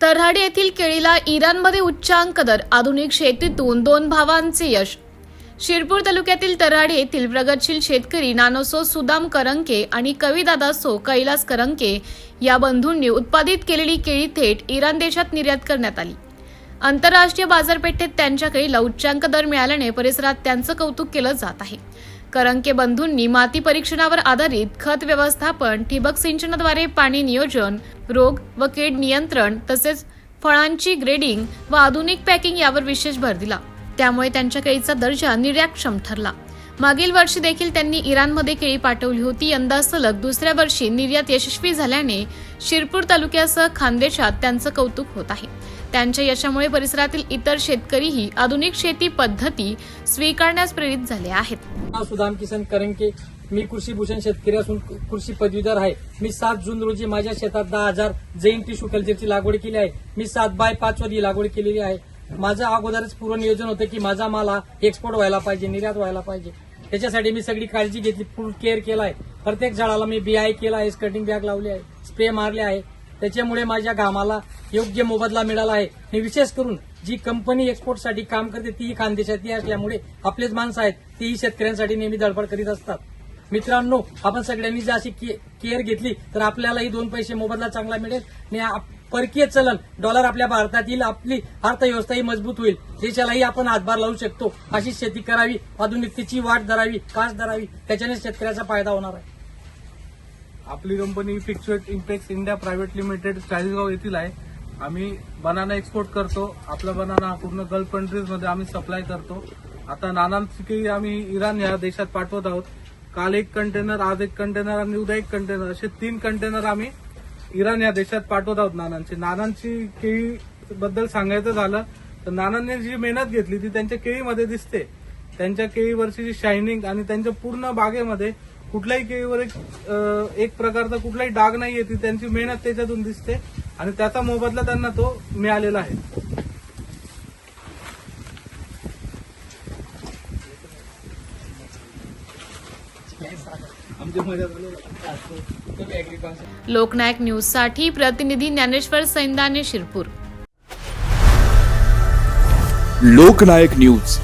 तऱ्हाडी येथील केळीला इराणमध्ये उच्चांक दर, आधुनिक शेतीतून 2 भावांचे यश। शिरपूर तालुक्यातील तऱ्हाडी येथील प्रगतशील शेतकरी नानोसो सुदाम करंके आणि कविदादासो कैलास करंके या बंधूंनी उत्पादित केलेली केळी थेट इराण देशात निर्यात करण्यात आली। आंतरराष्ट्रीय बाजारपेठेत त्यांच्या केळीला उच्चांक दर मिळाल्याने परिसरात त्यांचं कौतुक केलं जात आहे। करंके बंधूंनी माती परीक्षणावर आधारित खत व्यवस्थापन, ठिबक सिंचनाद्वारे पाणी नियोजन, रोग व कीड नियंत्रण तसेच फळांची ग्रेडिंग व आधुनिक पॅकिंग यावर विशेष भर दिला। त्यामुळे त्यांच्या केळीचा दर्जा निर्यातक्षम ठरला। मागील वर्षी देखील त्यांनी इराणमध्ये केळी पाठवली होती। यंदा सलग दुसऱ्या वर्षी निर्यात यशस्वी झाल्याने शिरपूर तालुक्यासह खानदेशात त्यांचं कौतुक होत आहे। त्यांच्या यशामुळे परिसरातील इतर शेतकरीही आधुनिक शेती पद्धती स्वीकारण्यास प्रेरित झाले आहेत। सुदाम किसन करंके, मी कृषी भूषण शेतकरी असून कृषी पदवीधर आहे। मी 7 जून रोजी माझ्या शेतात 10,000 जैन टिश्यू कल्चरची लागवड केली आहे। मी 7x5 वर ही लागवड केलेली आहे। माझं अगोदरच पूर्व नियोजन होतं की माझा माल हा एक्सपोर्ट व्हायला पाहिजे, निर्यात व्हायला पाहिजे। त्याच्यासाठी मी सगळी काळजी घेतली, फुल केअर केला आहे। प्रत्येक झाडाला मी बीआय केला आहे, स्कटिंग बॅग लावली आहे, स्प्रे मारले आहे। त्याच्यामुळे माझ्या कामाला योग्य मोबदला मिळाला आहे। आणि विशेष करून जी कंपनी एक्सपोर्टसाठी काम करते ती खानदेशातली असल्यामुळे आपलेच माणसं आहेत, तीही शेतकऱ्यांसाठी नेहमी धडपड करीत असतात। मित्रांनो, आपण सगळ्यांनी जर अशी केअर घेतली तर आपल्यालाही 2 पैसे मोबदला चांगला मिळेल आणि परकीय चलन डॉलर आपल्या भारतात येईल, आपली अर्थव्यवस्थाही मजबूत होईल, देशालाही आपण हातभार लावू शकतो। अशी शेती करावी, आधुनिकतेची वाट धरावी, कास धरावी, त्याच्याने शेतकऱ्याचा फायदा होणार आहे। आपली company Fixwet Impact India Private Limited Chalisgaon येथील आहे। आम्ही बनाना एक्सपोर्ट करतो। आपला बनाना पूर्ण गल्फ कंट्रीजमध्ये आम्ही सप्लाय करतो। आता नानांची केळी आम्ही इराण या देशात पाठवत आहोत। काल 1 कंटेनर, आज 1 कंटेनर आणि उद्या 1 कंटेनर असे 3 कंटेनर आम्ही इराण या देशात पाठवत आहोत। नानांची केळी बद्दल सांगायचं झालं तर नानांनी जी मेहनत घेतली ती त्यांच्या केळीमध्ये दिसते। त्यांच्या केळीवरची जी शायनिंग आणि त्यांच्या पूर्ण बागेमध्ये कुठल्याही केळीवर एक प्रकारचा कुठलाही डाग नाहीये, ती त्यांची मेहनत त्याच्यातून दिसते आणि त्याचा मोबदला त्यांना तो मिळालेला आहे। लोकनायक न्यूज साठी प्रतिनिधी ज्ञानेश्वर सैंदाने, शिरपूर। लोकनायक न्यूज